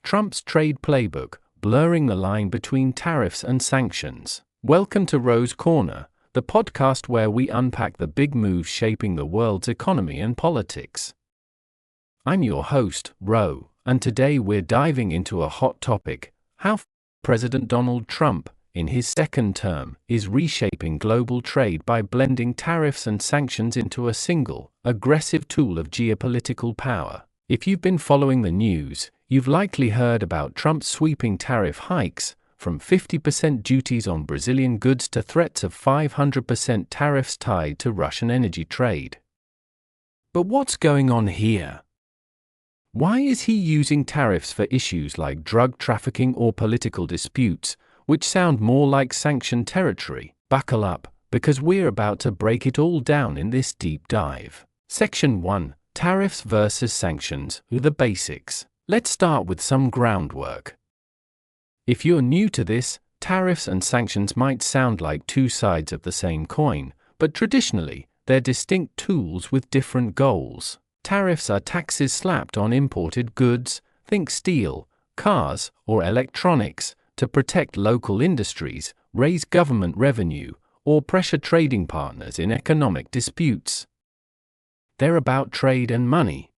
Trump's trade playbook, blurring the line between tariffs and sanctions. Welcome to Roh'sCorner, the podcast where we unpack the big moves shaping the world's economy and politics. I'm your host, Roh, and today we're diving into a hot topic: how President Donald Trump, in his second term, is reshaping global trade by blending tariffs and sanctions into a single, aggressive tool of geopolitical power. If you've been following the news, you've likely heard about Trump's sweeping tariff hikes, from 50% duties on Brazilian goods to threats of 500% tariffs tied to Russian energy trade. But what's going on here? Why is he using tariffs for issues like drug trafficking or political disputes, which sound more like sanction territory? Buckle up, because we're about to break it all down in this deep dive. Section 1. Tariffs versus sanctions, the basics. Let's start with some groundwork. If you're new to this, tariffs and sanctions might sound like two sides of the same coin, but traditionally, they're distinct tools with different goals. Tariffs are taxes slapped on imported goods, think steel, cars, or electronics, to protect local industries, raise government revenue, or pressure trading partners in economic disputes. They're about trade and money.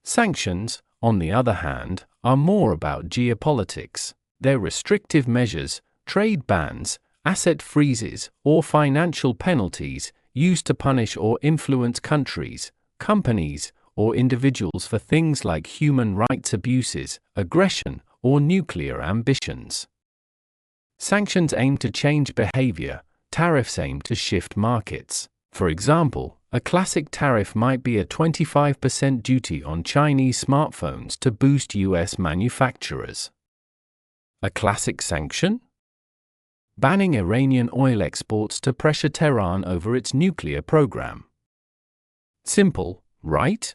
Sanctions, on the other hand, are more about geopolitics. They're restrictive measures, trade bans, asset freezes, or financial penalties used to punish or influence countries, companies, or individuals for things like human rights abuses, aggression, or nuclear ambitions. Sanctions aim to change behavior, tariffs aim to shift markets. For example, a classic tariff might be a 25% duty on Chinese smartphones to boost US manufacturers. A classic sanction? Banning Iranian oil exports to pressure Tehran over its nuclear program. Simple, right?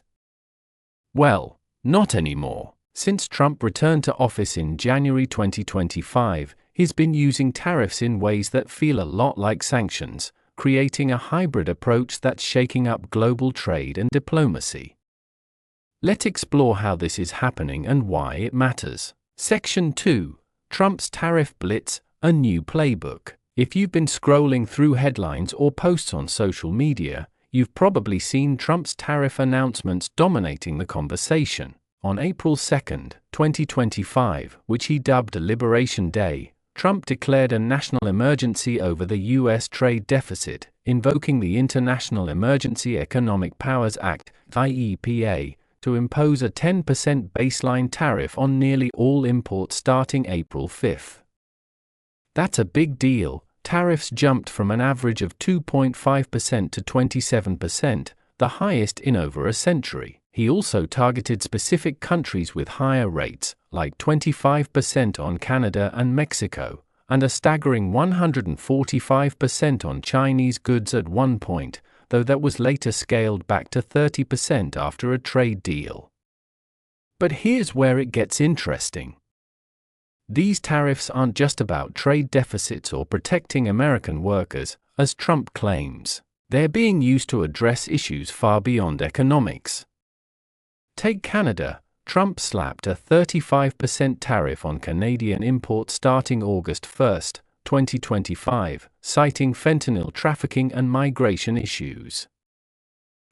Well, not anymore. Since Trump returned to office in January 2025, he's been using tariffs in ways that feel a lot like sanctions, creating a hybrid approach that's shaking up global trade and diplomacy. Let's explore how this is happening and why it matters. Section 2. Trump's Tariff Blitz, a new playbook. If you've been scrolling through headlines or posts on social media, you've probably seen Trump's tariff announcements dominating the conversation. On April 2, 2025, which he dubbed Liberation Day, Trump declared a national emergency over the U.S. trade deficit, invoking the International Emergency Economic Powers Act, IEPA, to impose a 10% baseline tariff on nearly all imports starting April 5. That's a big deal. Tariffs jumped from an average of 2.5% to 27%, the highest in over a century. He also targeted specific countries with higher rates, like 25% on Canada and Mexico, and a staggering 145% on Chinese goods at one point, though that was later scaled back to 30% after a trade deal. But here's where it gets interesting. These tariffs aren't just about trade deficits or protecting American workers, as Trump claims. They're being used to address issues far beyond economics. Take Canada. Trump slapped a 35% tariff on Canadian imports starting August 1, 2025, citing fentanyl trafficking and migration issues.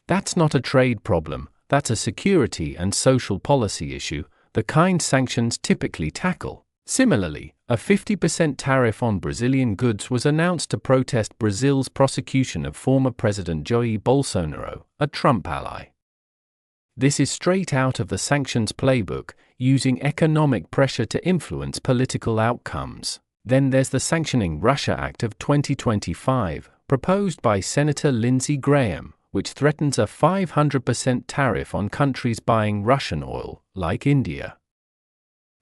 That's not a trade problem, that's a security and social policy issue, the kind sanctions typically tackle. Similarly, a 50% tariff on Brazilian goods was announced to protest Brazil's prosecution of former President Jair Bolsonaro, a Trump ally. This is straight out of the sanctions playbook, using economic pressure to influence political outcomes. Then there's the Sanctioning Russia Act of 2025, proposed by Senator Lindsey Graham, which threatens a 500% tariff on countries buying Russian oil, like India.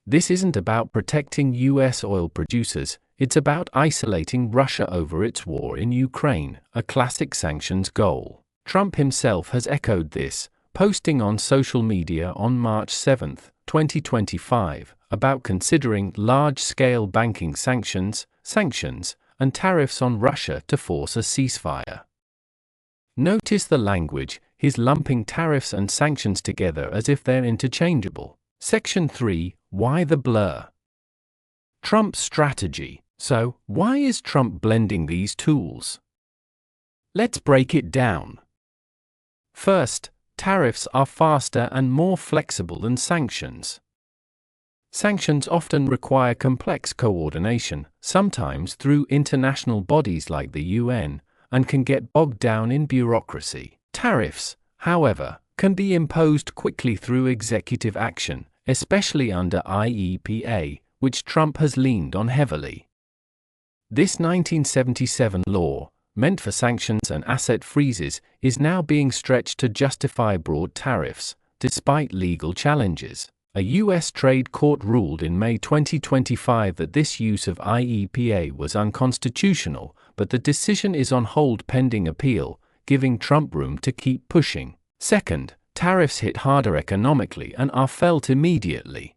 This isn't about protecting US oil producers, it's about isolating Russia over its war in Ukraine, a classic sanctions goal. Trump himself has echoed this, posting on social media on March 7, 2025, about considering large-scale banking sanctions, and tariffs on Russia to force a ceasefire. Notice the language, he's lumping tariffs and sanctions together as if they're interchangeable. Section 3. Why the blur? Trump's strategy. So, why is Trump blending these tools? Let's break it down. First, tariffs are faster and more flexible than sanctions. Sanctions often require complex coordination, sometimes through international bodies like the UN, and can get bogged down in bureaucracy. Tariffs, however, can be imposed quickly through executive action, especially under IEPA, which Trump has leaned on heavily. This 1977 law, meant for sanctions and asset freezes, is now being stretched to justify broad tariffs, despite legal challenges. A U.S. trade court ruled in May 2025 that this use of IEPA was unconstitutional, but the decision is on hold pending appeal, giving Trump room to keep pushing. Second, tariffs hit harder economically and are felt immediately.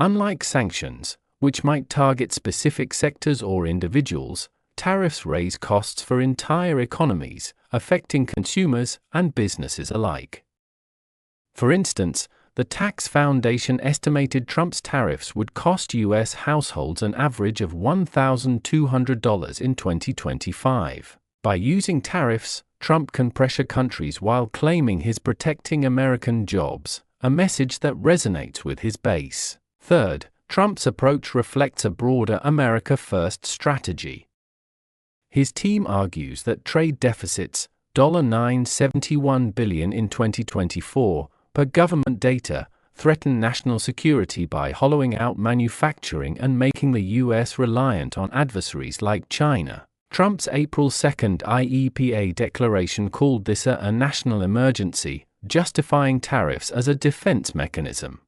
Unlike sanctions, which might target specific sectors or individuals, tariffs raise costs for entire economies, affecting consumers and businesses alike. For instance, the Tax Foundation estimated Trump's tariffs would cost U.S. households an average of $1,200 in 2025. By using tariffs, Trump can pressure countries while claiming he's protecting American jobs, a message that resonates with his base. Third, Trump's approach reflects a broader America First strategy. His team argues that trade deficits, $971 billion in 2024, per government data, threaten national security by hollowing out manufacturing and making the U.S. reliant on adversaries like China. Trump's April 2 IEPA declaration called this a national emergency, justifying tariffs as a defense mechanism.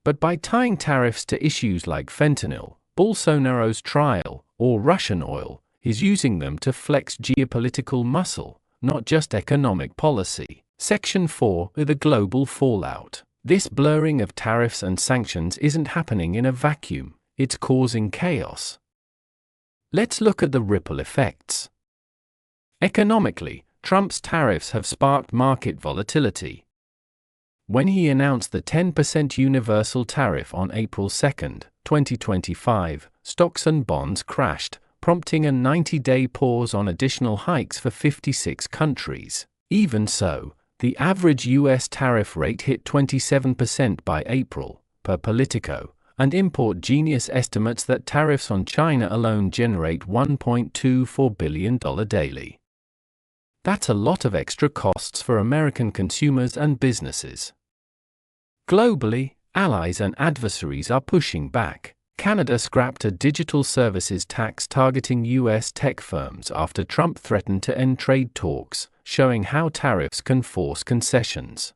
But by tying tariffs to issues like fentanyl, Bolsonaro's trial, or Russian oil, he's using them to flex geopolitical muscle, not just economic policy. Section 4. The global fallout. This blurring of tariffs and sanctions isn't happening in a vacuum, it's causing chaos. Let's look at the ripple effects. Economically, Trump's tariffs have sparked market volatility. When he announced the 10% universal tariff on April 2, 2025, stocks and bonds crashed, prompting a 90-day pause on additional hikes for 56 countries. Even so, the average U.S. tariff rate hit 27% by April, per Politico, and Import Genius estimates that tariffs on China alone generate $1.24 billion daily. That's a lot of extra costs for American consumers and businesses. Globally, allies and adversaries are pushing back. Canada scrapped a digital services tax targeting U.S. tech firms after Trump threatened to end trade talks, showing how tariffs can force concessions.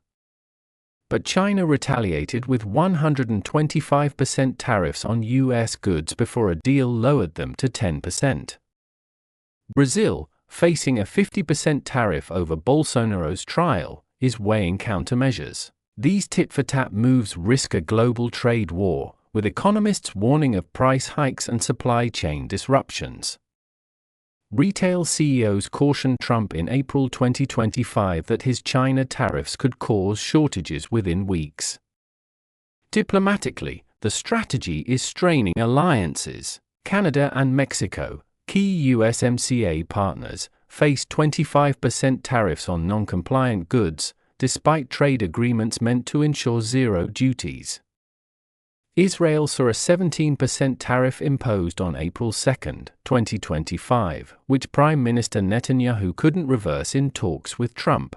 But China retaliated with 125% tariffs on U.S. goods before a deal lowered them to 10%. Brazil, facing a 50% tariff over Bolsonaro's trial, is weighing countermeasures. These tit-for-tat moves risk a global trade war, with economists warning of price hikes and supply chain disruptions. Retail CEOs cautioned Trump in April 2025 that his China tariffs could cause shortages within weeks. Diplomatically, the strategy is straining alliances. Canada and Mexico, key USMCA partners, face 25% tariffs on non-compliant goods, despite trade agreements meant to ensure zero duties. Israel saw a 17% tariff imposed on April 2, 2025, which Prime Minister Netanyahu couldn't reverse in talks with Trump.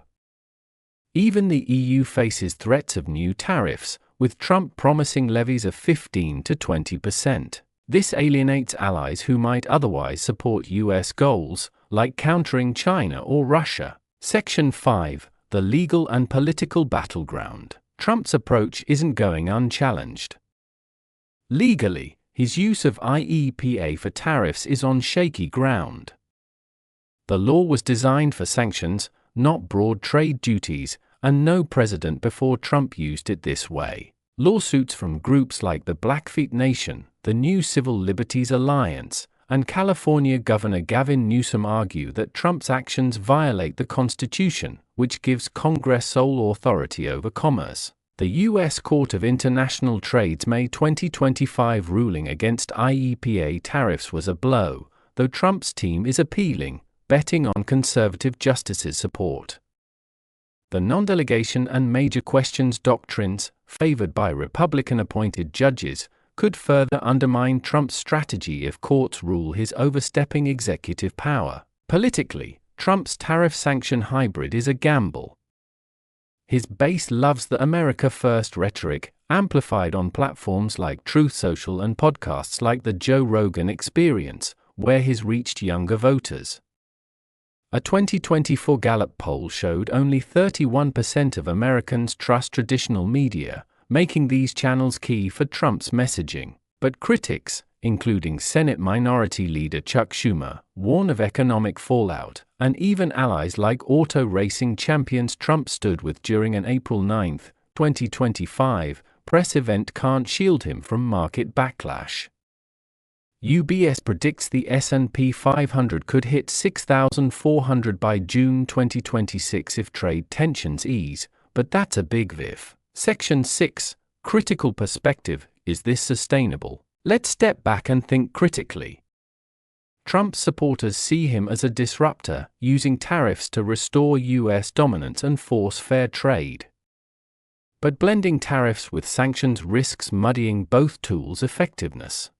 Even the EU faces threats of new tariffs, with Trump promising levies of 15 to 20%. This alienates allies who might otherwise support US goals, like countering China or Russia. Section 5. The legal and political battleground. Trump's approach isn't going unchallenged. Legally, his use of IEPA for tariffs is on shaky ground. The law was designed for sanctions, not broad trade duties, and no president before Trump used it this way. Lawsuits from groups like the Blackfeet Nation, the New Civil Liberties Alliance, and California Governor Gavin Newsom argue that Trump's actions violate the Constitution, which gives Congress sole authority over commerce. The U.S. Court of International Trade's May 2025 ruling against IEEPA tariffs was a blow, though Trump's team is appealing, betting on conservative justices' support. The non-delegation and major questions doctrines, favored by Republican-appointed judges, could further undermine Trump's strategy if courts rule he's overstepping executive power. Politically, Trump's tariff sanction hybrid is a gamble. His base loves the America First rhetoric, amplified on platforms like Truth Social and podcasts like The Joe Rogan Experience, where he's reached younger voters. A 2024 Gallup poll showed only 31% of Americans trust traditional media, making these channels key for Trump's messaging. But critics, including Senate Minority Leader Chuck Schumer, warn of economic fallout, and even allies like auto racing champions Trump stood with during an April 9, 2025, press event can't shield him from market backlash. UBS predicts the S&P 500 could hit 6,400 by June 2026 if trade tensions ease, but that's a big if. Section 6. Critical perspective. Is this sustainable? Let's step back and think critically. Trump's supporters see him as a disruptor, using tariffs to restore U.S. dominance and force fair trade. But blending tariffs with sanctions risks muddying both tools' effectiveness.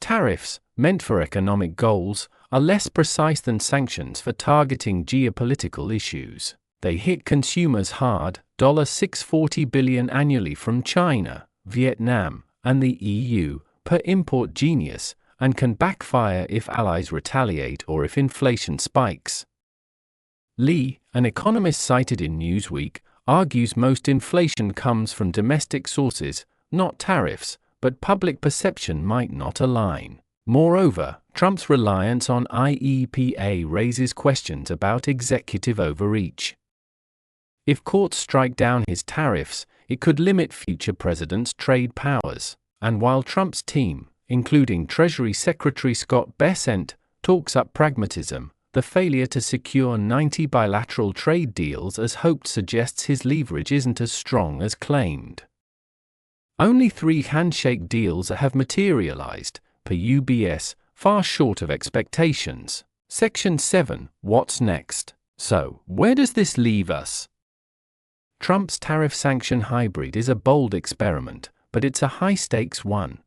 Tariffs, meant for economic goals, are less precise than sanctions for targeting geopolitical issues. They hit consumers hard, $640 billion annually from China, Vietnam, and the EU, per import genius, and can backfire if allies retaliate or if inflation spikes. Lee, an economist cited in Newsweek, argues most inflation comes from domestic sources, not tariffs, but public perception might not align. Moreover, Trump's reliance on IEEPA raises questions about executive overreach. If courts strike down his tariffs, it could limit future presidents' trade powers, and while Trump's team, including Treasury Secretary Scott Bessent, talks up pragmatism, the failure to secure 90 bilateral trade deals as hoped suggests his leverage isn't as strong as claimed. Only 3 handshake deals have materialized, per UBS, far short of expectations. Section 7. What's next? So, where does this leave us? Trump's tariff sanction hybrid is a bold experiment, but it's a high-stakes one.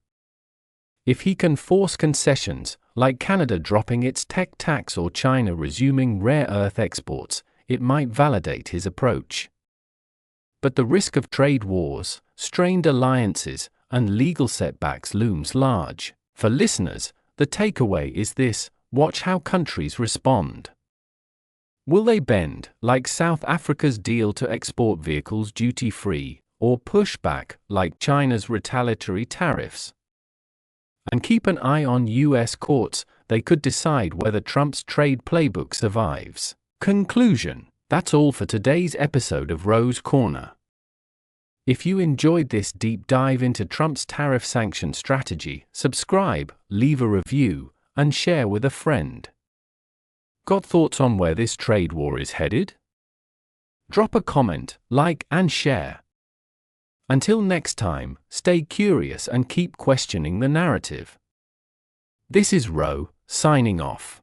If he can force concessions, like Canada dropping its tech tax or China resuming rare earth exports, it might validate his approach. But the risk of trade wars, strained alliances, and legal setbacks looms large. For listeners, the takeaway is this: watch how countries respond. Will they bend, like South Africa's deal to export vehicles duty-free, or push back, like China's retaliatory tariffs? And keep an eye on U.S. courts, they could decide whether Trump's trade playbook survives. Conclusion. That's all for today's episode of Roh's Corner. If you enjoyed this deep dive into Trump's tariff sanction strategy, subscribe, leave a review, and share with a friend. Got thoughts on where this trade war is headed? Drop a comment, like, and share. Until next time, stay curious and keep questioning the narrative. This is Roh, signing off.